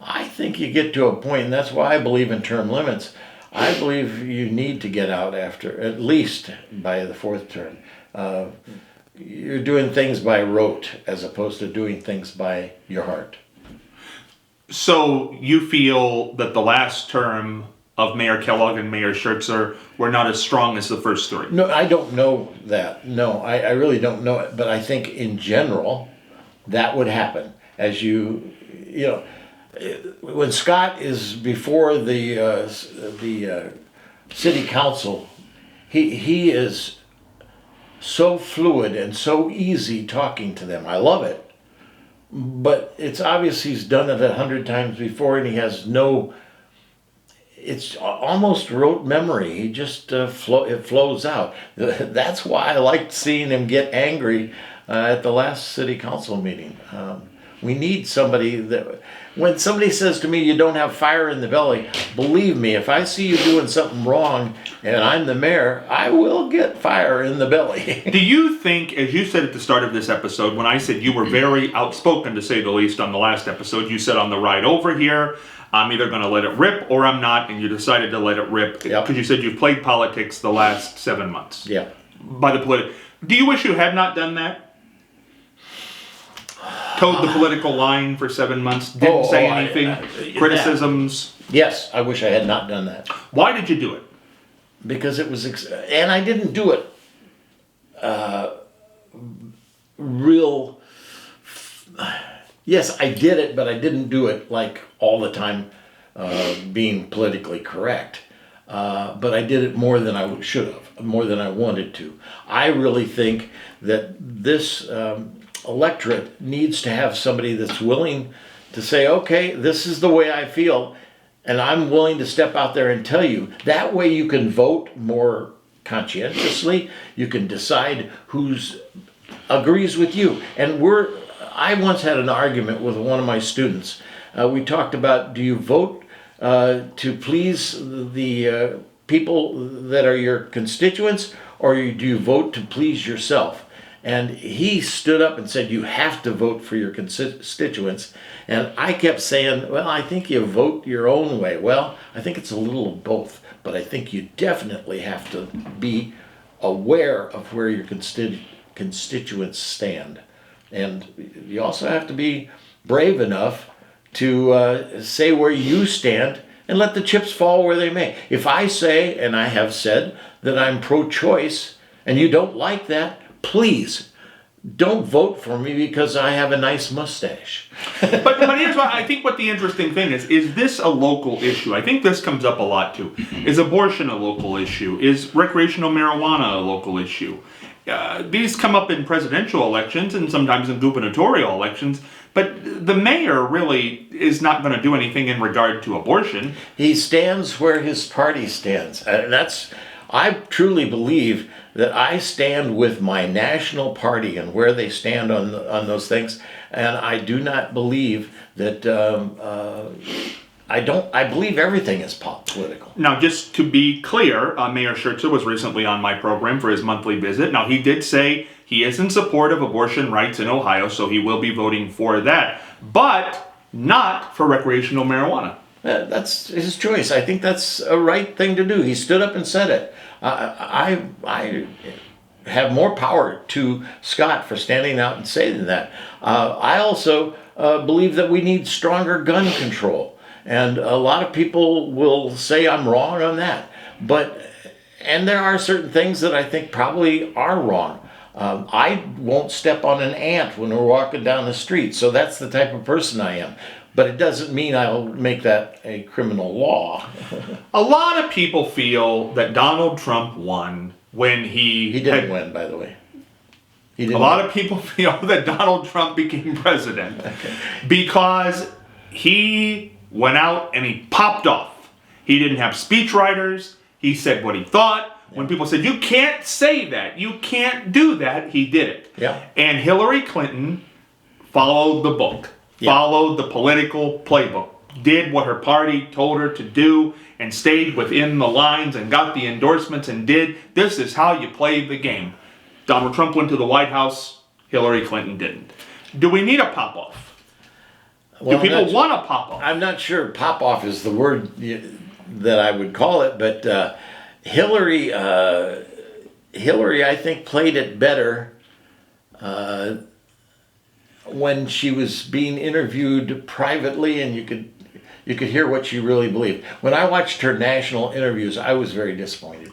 I think you get to a point, and that's why I believe in term limits. I believe you need to get out after, at least by the 4th term. You're doing things by rote as opposed to doing things by your heart. So you feel that the last term of Mayor Kellogg and Mayor Schertzer were not as strong as the first 3? No, I don't know that. No, I really don't know it. But I think in general, that would happen. As when Scott is before the city council, he is so fluid and so easy talking to them. I love it. But it's obvious he's done it 100 times before, and he has it's almost rote memory. He just it flows out. That's why I liked seeing him get angry at the last city council meeting. We need somebody that, when somebody says to me, you don't have fire in the belly, believe me, if I see you doing something wrong and I'm the mayor, I will get fire in the belly. Do you think, as you said at the start of this episode, when I said you were very outspoken, to say the least, on the last episode, you said on the ride over here, I'm either going to let it rip or I'm not, and you decided to let it rip because you said you've played politics the last 7 months. Yeah. By the do you wish you had not done that? Towed the political line for 7 months, didn't say anything, criticisms. Yes, I wish I had not done that. Why did you do it? Because it was, and I didn't do it real. Yes, I did it, but I didn't do it like all the time being politically correct. But I did it more than I should have, more than I wanted to. I really think that this electorate needs to have somebody that's willing to say, okay, this is the way I feel, and I'm willing to step out there and tell you. That way you can vote more conscientiously. You can decide who's agrees with you. And I once had an argument with one of my students. We talked about, do you vote to please the people that are your constituents, or do you vote to please yourself? And he stood up and said, you have to vote for your constituents. And I kept saying, well, I think you vote your own way. Well, I think it's a little of both, but I think you definitely have to be aware of where your constituents stand. And you also have to be brave enough to say where you stand and let the chips fall where they may. If I say, and I have said, that I'm pro-choice and you don't like that, please don't vote for me because I have a nice mustache. but here's what I think. What the interesting thing is this a local issue? I think this comes up a lot too. Is abortion a local issue? Is recreational marijuana a local issue? These come up in presidential elections and sometimes in gubernatorial elections, but the mayor really is not going to do anything in regard to abortion. He stands where his party stands. And I truly believe that I stand with my national party and where they stand on those things. And I do not believe that, I believe everything is political. Now, just to be clear, Mayor Schertzer was recently on my program for his monthly visit. Now, he did say he is in support of abortion rights in Ohio, so he will be voting for that, but not for recreational marijuana. That's his choice. I think that's a right thing to do. He stood up and said it. I have more power to Scott for standing out and saying that. I also believe that we need stronger gun control. And a lot of people will say I'm wrong on that. And there are certain things that I think probably are wrong. I won't step on an ant when we're walking down the street. So that's the type of person I am. But it doesn't mean I'll make that a criminal law. A lot of people feel that Donald Trump won when he didn't win, by the way. A lot of people feel that Donald Trump became president because he went out and he popped off. He didn't have speechwriters. He said what he thought. When people said, you can't say that, you can't do that, he did it. Yeah. And Hillary Clinton followed the book. Followed the political playbook, did what her party told her to do, and stayed within the lines and got the endorsements and did. This is how you play the game. Donald Trump went to the White House, Hillary Clinton didn't. Do we need a pop-off? Well, do people want a pop-off? I'm not sure pop-off is the word that I would call it, but Hillary, I think, played it better when she was being interviewed privately, and you could hear what she really believed. When I watched her national interviews, I was very disappointed.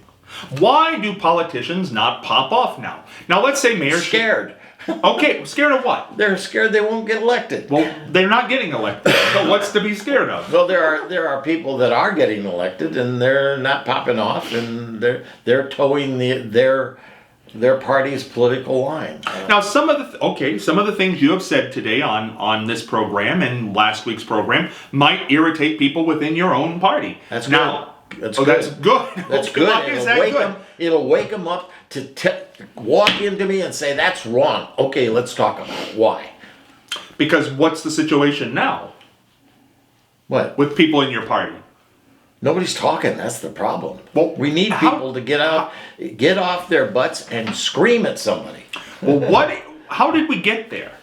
Why do politicians not pop off now? Now, let's say Mayor... Scared. Okay, scared of what? They're scared they won't get elected. Well, they're not getting elected, so what's to be scared of? Well, there are people that are getting elected, and they're not popping off, and they're towing their party's political line. Now, some of the things you have said today on this program and last week's program might irritate people within your own party. That's good. Now, that's good. That's good. Why is that good? It'll wake them up to walk into me and say, that's wrong. Okay, let's talk about it. Why? Because what's the situation now What? with people in your party? Nobody's talking. That's the problem. Well, We need how- people to get off their butts and scream at somebody. Well, how did we get there?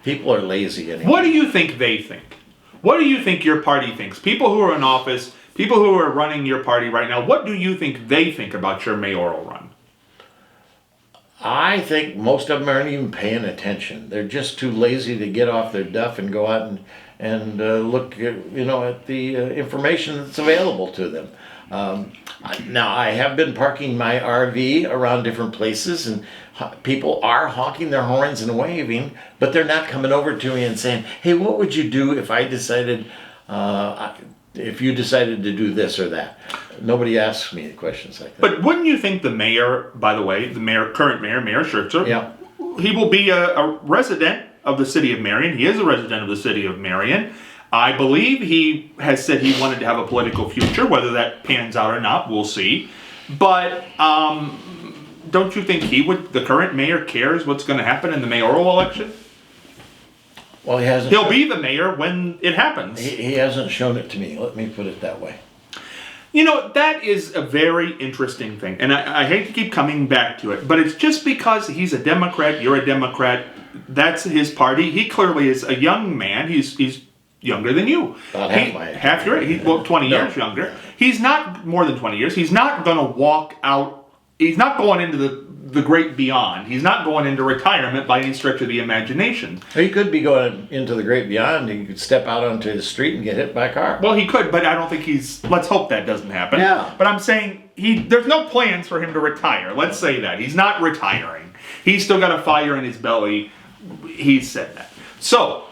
People are lazy anyway. What do you think they think? What do you think your party thinks? People who are in office, people who are running your party right now, what do you think they think about your mayoral run? I think most of them aren't even paying attention. They're just too lazy to get off their duff and go out and look at the information that's available to them. Now, I have been parking my RV around different places, and people are honking their horns and waving, but they're not coming over to me and saying, "Hey, what would you do if I decided, if you decided to do this or that?" Nobody asks me questions like that. But wouldn't you think the mayor, by the way, current mayor, Mayor Schertzer, Yeah. he will be a resident of the city of Marion. He is a resident of the city of Marion. I believe he has said he wanted to have a political future. Whether that pans out or not, we'll see. But don't you think the current mayor cares what's going to happen in the mayoral election? Well, he hasn't. He'll be the mayor when it happens. He hasn't shown it to me. Let me put it that way. You know, that is a very interesting thing. And I hate to keep coming back to it, but it's just because he's a Democrat, you're a Democrat, that's his party. He clearly is a young man. He's younger than you. About half my age. Half your age. He's 20 years younger. He's not more than 20 years. He's not going to walk out. He's not going into the great beyond. He's not going into retirement by any stretch of the imagination. He could be going into the great beyond. He could step out onto the street and get hit by a car. Well, he could, but I don't think let's hope that doesn't happen. Yeah. But I'm saying there's no plans for him to retire. Let's say that. He's not retiring. He's still got a fire in his belly. He's said that. So,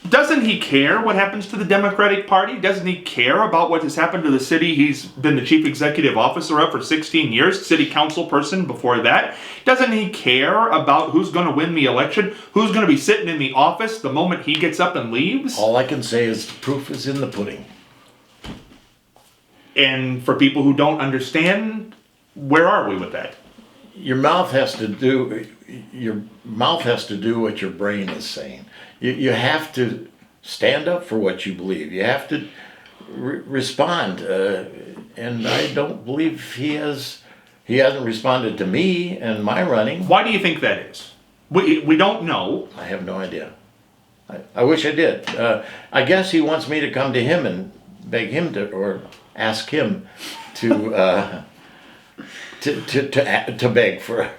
doesn't he care what happens to the Democratic Party? Doesn't he care about what has happened to the city he's been the chief executive officer of for 16 years, city council person before that? Doesn't he care about who's going to win the election, who's going to be sitting in the office the moment he gets up and leaves? All I can say is the proof is in the pudding. And for people who don't understand, where are we with that? Your mouth has to do what your brain is saying. You have to stand up for what you believe. You have to respond. And I don't believe he hasn't responded to me and my running. Why do you think that is? We don't know. I have no idea. I wish I did. I guess he wants me to come to him and beg him or ask him to beg for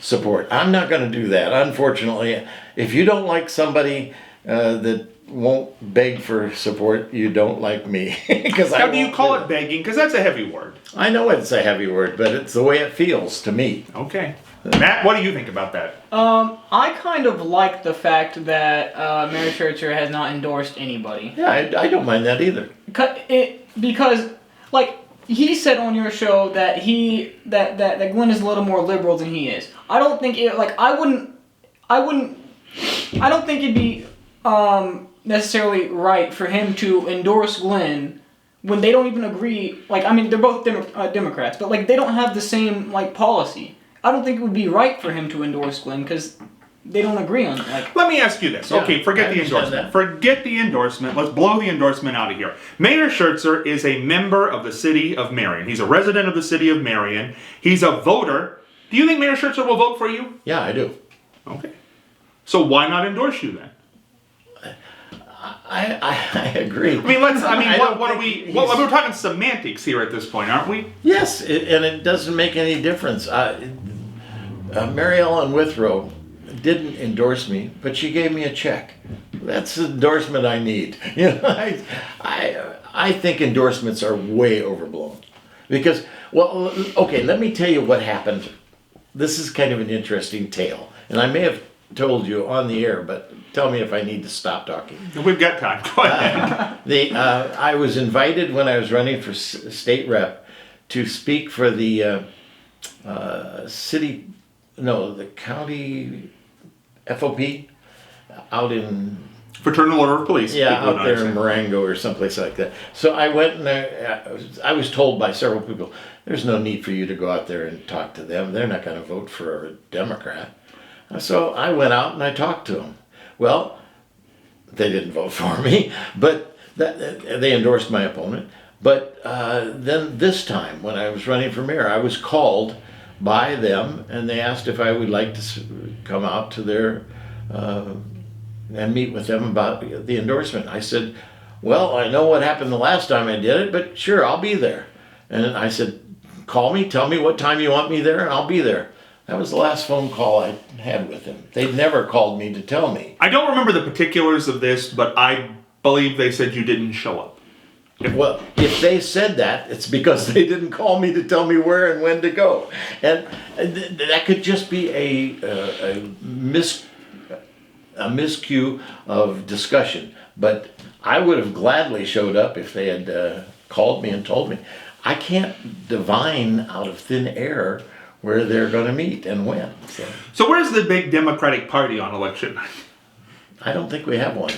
support. I'm not going to do that. Unfortunately, if you don't like somebody that won't beg for support, you don't like me. How do you call it begging? Because that's a heavy word. I know it's a heavy word, but it's the way it feels to me. Okay. Matt, what do you think about that? I kind of like the fact that Mayor Schertzer has not endorsed anybody. Yeah, I don't mind that either. Because, like, he said on your show that that Glenn is a little more liberal than he is. I don't think I don't think it'd be necessarily right for him to endorse Glenn when they don't even agree. Like, I mean, they're both Democrats, but like they don't have the same like policy. I don't think it would be right for him to endorse Glenn because they don't agree on it. Like, let me ask you this. Yeah, okay, forget I the understand endorsement. that. Forget the endorsement. Let's blow the endorsement out of here. Mayor Schertzer is a member of the city of Marion. He's a resident of the city of Marion. He's a voter. Do you think Mayor Schertzer will vote for you? Yeah, I do. Okay. So why not endorse you then? I agree. I mean, we're talking semantics here at this point, aren't we? Yes, and it doesn't make any difference. Mary Ellen Withrow didn't endorse me, but she gave me a check. That's the endorsement I need. You know, I think endorsements are way overblown. Because, well, okay, let me tell you what happened. This is kind of an interesting tale, and I may have told you on the air, but tell me if I need to stop talking. We've got time. Go ahead. I was invited when I was running for state rep to speak for the the county FOP out in Fraternal Order of Police. yeah people out there in understand. Marengo or someplace like that. So I went and I was told by several people, "There's no need for you to go out there and talk to them. They're not going to vote for a Democrat." So I went out and I talked to them. Well, they didn't vote for me, but they endorsed my opponent. But then this time, when I was running for mayor, I was called by them, and they asked if I would like to come out to their and meet with them about the endorsement. I said, well, I know what happened the last time I did it, but sure, I'll be there. And I said, call me, tell me what time you want me there, and I'll be there. That was the last phone call I had with him. They'd never called me to tell me. I don't remember the particulars of this, but I believe they said you didn't show up. Well, if they said that, it's because they didn't call me to tell me where and when to go. And that could just be a miscue of discussion. But I would have gladly showed up if they had called me and told me. I can't divine out of thin air where they're going to meet and when. So where's the big Democratic Party on election night? I don't think we have one.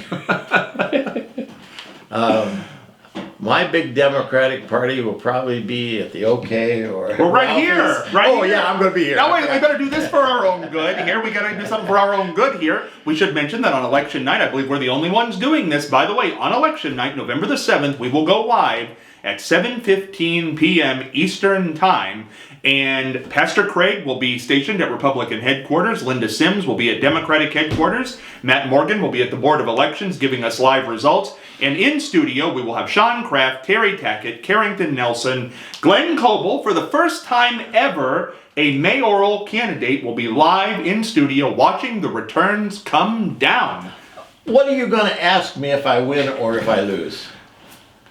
My big Democratic Party will probably be at the OK or... Well, right here. Right oh, here. yeah, I'm going to be here. Now, wait, we better do this for our own good. Here, we got to do something for our own good here. We should mention that on election night, I believe we're the only ones doing this. By the way, on election night, November the 7th, we will go live at 7:15 p.m. Eastern Time. And Pastor Craig will be stationed at Republican headquarters. Linda Sims will be at Democratic headquarters. Matt Morgan will be at the Board of Elections giving us live results. And in studio, we will have Sean Kraft, Terry Tackett, Carrington Nelson, Glenn Coble. For the first time ever, a mayoral candidate will be live in studio watching the returns come down. What are you going to ask me if I win or if I lose?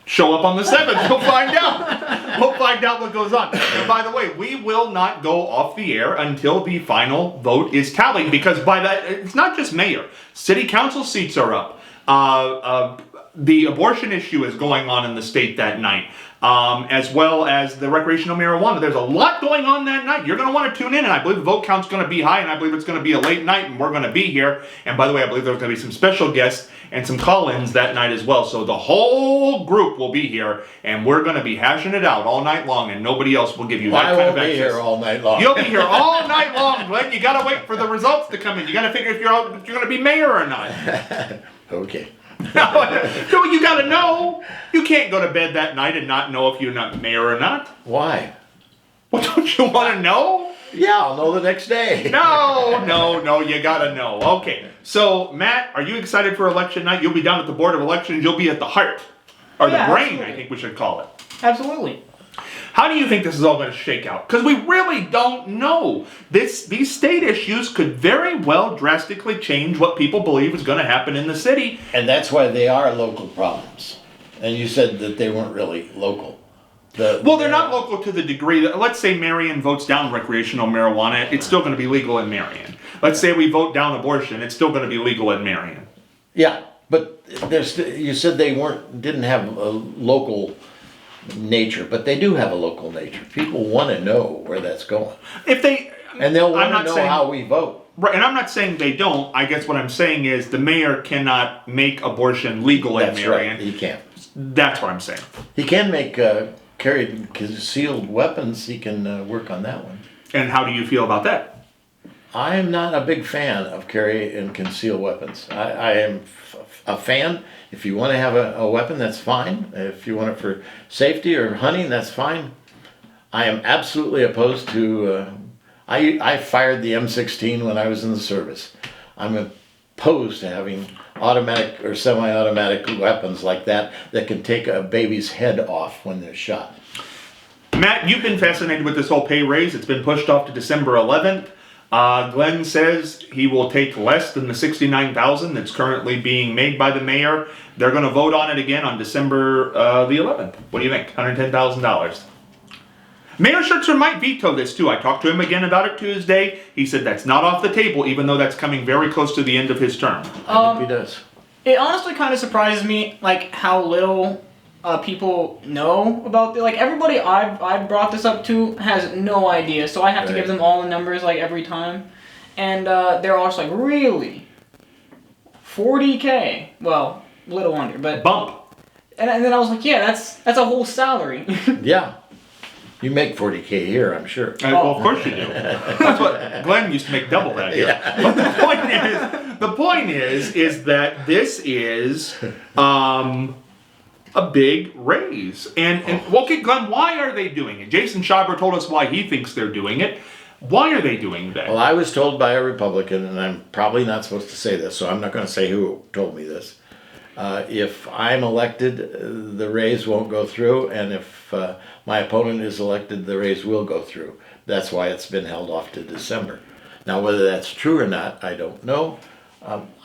Show up on the 7th. We'll find out. We'll find out what goes on. And by the way, we will not go off the air until the final vote is tallied, because by that, it's not just mayor. City council seats are up. The abortion issue is going on in the state that night, as well as the recreational marijuana. There's a lot going on that night. You're going to want to tune in, and I believe the vote count's going to be high, and I believe it's going to be a late night, and we're going to be here. And by the way, I believe there's going to be some special guests and some call-ins that night as well. So the whole group will be here, and we're going to be hashing it out all night long, and nobody else will give you that kind of access. I won't be here all night long. You'll be here all night long, Glenn. You got to wait for the results to come in. You got to figure if you're going to be mayor or not. Okay. No, you got to know. You can't go to bed that night and not know if you're not mayor or not. Why? Well, don't you want to know? Yeah, I'll know the next day. No, you gotta know. Okay, so Matt, are you excited for election night? You'll be down at the Board of Elections. You'll be at the heart, or the brain, absolutely. I think we should call it. Absolutely. How do you think this is all going to shake out? Because we really don't know. These state issues could very well drastically change what people believe is going to happen in the city. And that's why they are local problems. And you said that they weren't really local. Well, they're not local to the degree that, let's say Marion votes down recreational marijuana, it's still going to be legal in Marion. Let's say we vote down abortion, it's still going to be legal in Marion. Yeah, but you said they didn't have a local nature, but they do have a local nature. People want to know where that's going. And they'll want to know how we vote. Right, and I'm not saying they don't. I guess what I'm saying is the mayor cannot make abortion legal in Marion. That's right, he can't. That's what I'm saying. He can make carry concealed weapons. He can work on that one. And how do you feel about that? I am not a big fan of carry and conceal weapons. I am a fan. If you want to have a weapon, that's fine. If you want it for safety or hunting, that's fine. I am absolutely opposed to... I fired the M16 when I was in the service. I'm opposed to having automatic or semi-automatic weapons like that can take a baby's head off when they're shot. Matt, you've been fascinated with this whole pay raise. It's been pushed off to December 11th. Glenn says he will take less than the $69,000 that's currently being made by the mayor. They're going to vote on it again on December the 11th. What do you think? $110,000. Mayor Schertzer might veto this too. I talked to him again about it Tuesday. He said that's not off the table, even though that's coming very close to the end of his term. I think he does. It honestly kind of surprises me, like how little people know about like everybody I've brought this up to has no idea. So I have to give them all the numbers like every time, and they're all just like, really, $40K? Well, a little under, but bump. And then I was like, yeah, that's a whole salary. Yeah. You make 40K here, I'm sure. Well, of course you do. That's what Glenn used to make double that here. Yeah. But the point is that this is a big raise. And okay, Glenn, why are they doing it? Jason Schreiber told us why he thinks they're doing it. Why are they doing that? Well, I was told by a Republican, and I'm probably not supposed to say this, so I'm not going to say who told me this. If I'm elected, the raise won't go through, and if my opponent is elected, the raise will go through. That's why it's been held off to December. Now, whether that's true or not, I don't know.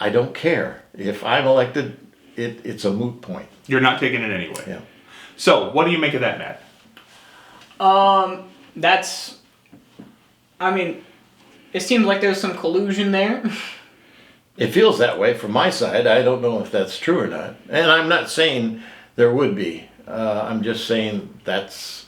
I don't care. If I'm elected, it's a moot point. You're not taking it anyway. Yeah. So, what do you make of that, Matt? I mean, it seems like there's some collusion there. It feels that way from my side. I don't know if that's true or not. And I'm not saying there would be. I'm just saying that's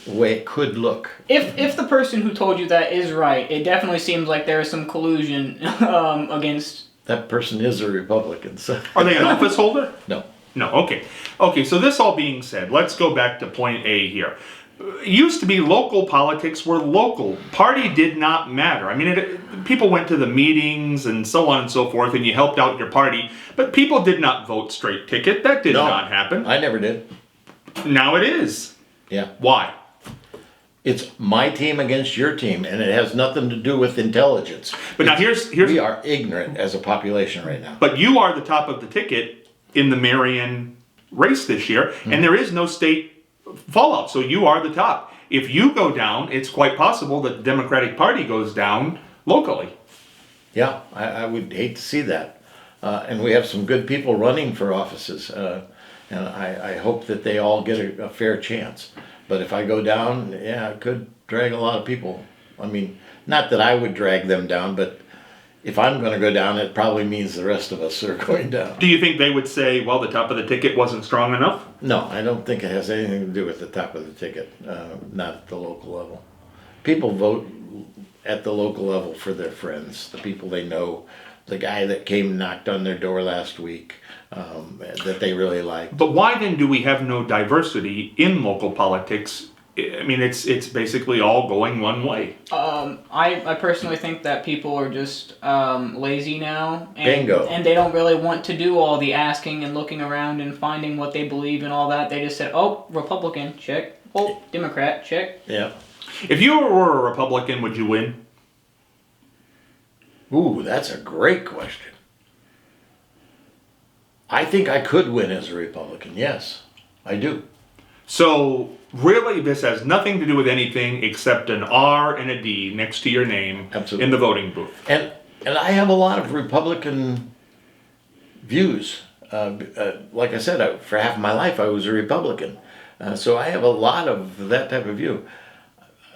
the way it could look. If the person who told you that is right, it definitely seems like there is some collusion against. That person is a Republican. So. Are they an office holder? No. No, okay. Okay, so this all being said, let's go back to point A here. It used to be local politics were local. Party did not matter. I mean, people went to the meetings and so on and so forth, and you helped out your party, but people did not vote straight ticket. That did not happen. I never did. Now it is. Yeah. Why? It's my team against your team, and it has nothing to do with intelligence. But now here's we are ignorant as a population right now. But you are the top of the ticket in the Marion race this year, and there is no state fallout, so you are the top. If you go down, it's quite possible that the Democratic Party goes down locally. Yeah, I would hate to see that. And we have some good people running for offices, and I hope that they all get a fair chance. But if I go down, yeah, it could drag a lot of people. I mean, not that I would drag them down, but if I'm going to go down, it probably means the rest of us are going down. Do you think they would say, well, the top of the ticket wasn't strong enough? No, I don't think it has anything to do with the top of the ticket, not at the local level. People vote at the local level for their friends, the people they know, the guy that came and knocked on their door last week that they really like. But why then do we have no diversity in local politics? I mean, it's basically all going one way. I personally think that people are just lazy now. And, Bingo. And they don't really want to do all the asking and looking around and finding what they believe and all that. They just said, oh, Republican, check. Oh, Democrat, check. Yeah. If you were a Republican, would you win? Ooh, that's a great question. I think I could win as a Republican, yes. I do. So, really, this has nothing to do with anything except an R and a D next to your name Absolutely. in the voting booth. And I have a lot of Republican views. Like I said, for half of my life I was a Republican. So I have a lot of that type of view.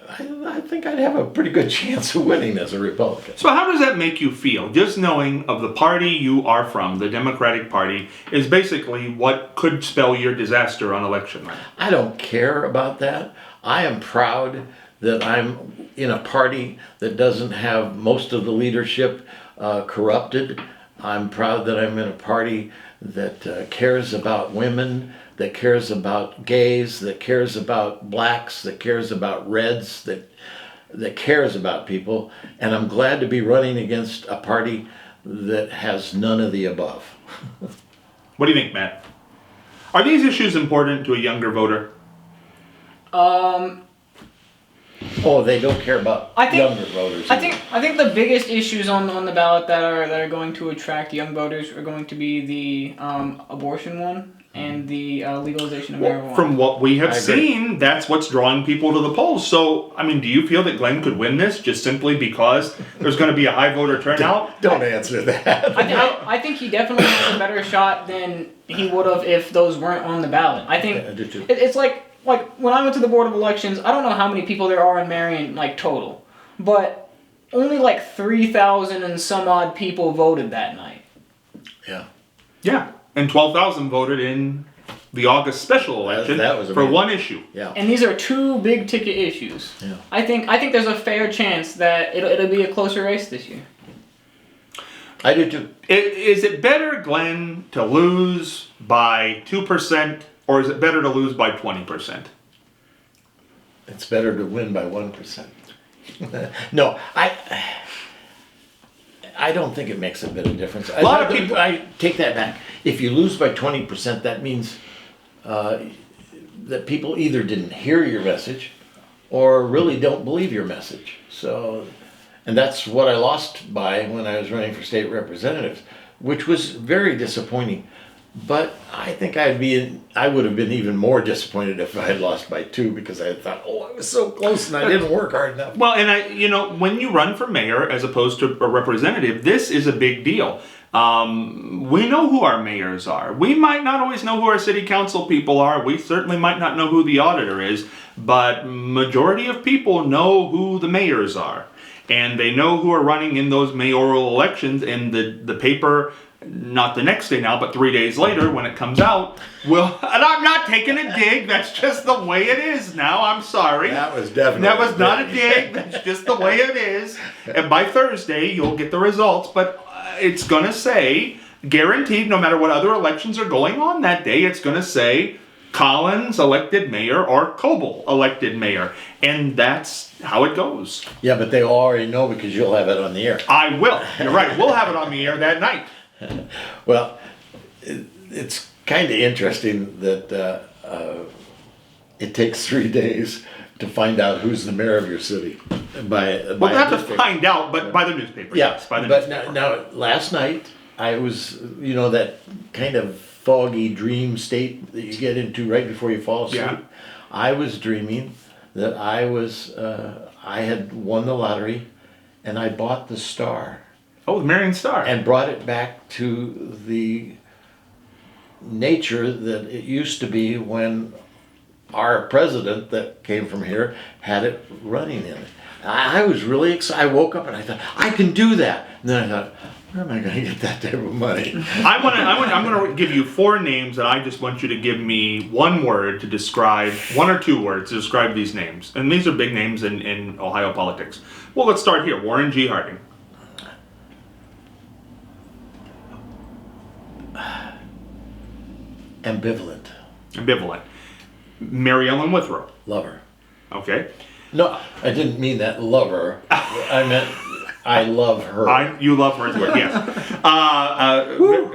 I think I'd have a pretty good chance of winning as a Republican. So how does that make you feel? Just knowing of the party you are from, the Democratic Party, is basically what could spell your disaster on election night. I don't care about that. I am proud that I'm in a party that doesn't have most of the leadership corrupted. I'm proud that I'm in a party that cares about women, that cares about gays, that cares about blacks, that cares about reds, that cares about people. And I'm glad to be running against a party that has none of the above. What do you think, Matt? Are these issues important to a younger voter? Oh, they don't care about younger voters. I think the biggest issues on the ballot that are going to attract young voters are going to be the abortion one and the legalization of marijuana. From what we have I agree. seen, that's what's drawing people to the polls. So, I mean, do you feel that Glenn could win this just simply because there's going to be a high voter turnout? Don't answer that. I think he definitely has a better shot than he would have if those weren't on the ballot. I think I do too. it's like when I went to the Board of Elections, I don't know how many people there are in Marion, like total, but only like 3,000 and some odd people voted that night. Yeah. Yeah. And 12,000 voted in the August special election That was for amazing. one issue. Yeah. And these are two big ticket issues. Yeah. I think there's a fair chance that it'll be a closer race this year. I do too. Is it better, Glenn, to lose by 2%, or is it better to lose by 20%? It's better to win by 1%. No, I don't think it makes a bit of difference. A lot of people. I take that back. If you lose by 20%, that means that people either didn't hear your message or really don't believe your message. So, and that's what I lost by when I was running for state representatives, which was very disappointing. But I think I would have been even more disappointed if I had lost by 2, because I thought, oh, I was so close and I didn't work hard enough. Well, and when you run for mayor as opposed to a representative, this is a big deal. We know who our mayors are. We might not always know who our city council people are. We certainly might not know who the auditor is, but majority of people know who the mayors are. And they know who are running in those mayoral elections, and the paper, not the next day now, but 3 days later when it comes out, and I'm not taking a dig, that's just the way it is now, I'm sorry. That was definitely That was not a dig, that's just the way it is. And by Thursday, you'll get the results, but it's going to say, guaranteed, no matter what other elections are going on that day, it's going to say Collins elected mayor or Coble elected mayor. And that's how it goes. Yeah, but they already know because you'll have it on the air. I will. You're right. We'll have it on the air that night. Well, it's kind of interesting that it takes 3 days to find out who's the mayor of your city. Well, not to find out, but by the newspaper. Yeah, Yes, by the but newspaper. now, last night, I was, that kind of foggy dream state that you get into right before you fall asleep. Yeah. I was dreaming that I had won the lottery, and I bought the Star. Oh, the Marion Star. And brought it back to the nature that it used to be when our president that came from here had it running in it. I was really excited. I woke up and I thought, I can do that. And then I thought, where am I going to get that type of money? I'm going to give you 4 names, and I just want you to give me one word to describe, 1 or 2 words to describe these names. And these are big names in Ohio politics. Well, let's start here. Warren G. Harding. Ambivalent. Ambivalent. Mary Ellen Withrow. Lover. Okay. No, I didn't mean that lover. I meant I love her. You love her as well, yes.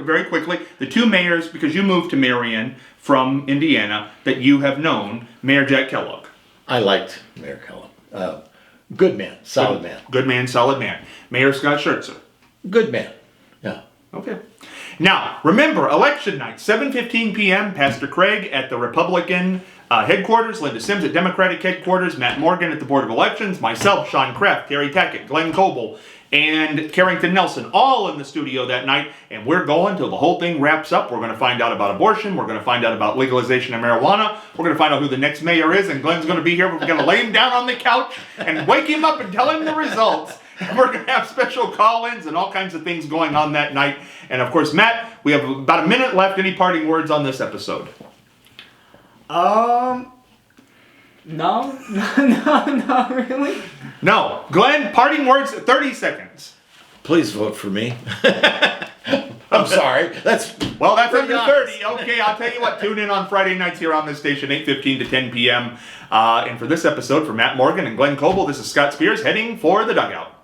Very quickly, the 2 mayors, because you moved to Marion from Indiana, that you have known, Mayor Jack Kellogg. I liked Mayor Kellogg. Good man, solid man. Good man, solid man. Mayor Scott Schertzer. Good man. Yeah. Okay. Now, remember, election night, 7:15 p.m., Pastor Craig at the Republican headquarters, Linda Sims at Democratic headquarters, Matt Morgan at the Board of Elections, myself, Sean Kraft, Terry Tackett, Glenn Coble, and Carrington Nelson, all in the studio that night, and we're going till the whole thing wraps up. We're going to find out about abortion. We're going to find out about legalization of marijuana. We're going to find out who the next mayor is, and Glenn's going to be here. We're going to lay him down on the couch and wake him up and tell him the results. And we're going to have special call-ins and all kinds of things going on that night. And of course, Matt, we have about a minute left. Any parting words on this episode? No, not really. No. Glenn, parting words, 30 seconds. Please vote for me. I'm sorry. That's under pretty honest. 30. Okay, I'll tell you what. Tune in on Friday nights here on this station, 8:15 to 10 p.m. And for this episode, for Matt Morgan and Glenn Coble, this is Scott Spears heading for the dugout.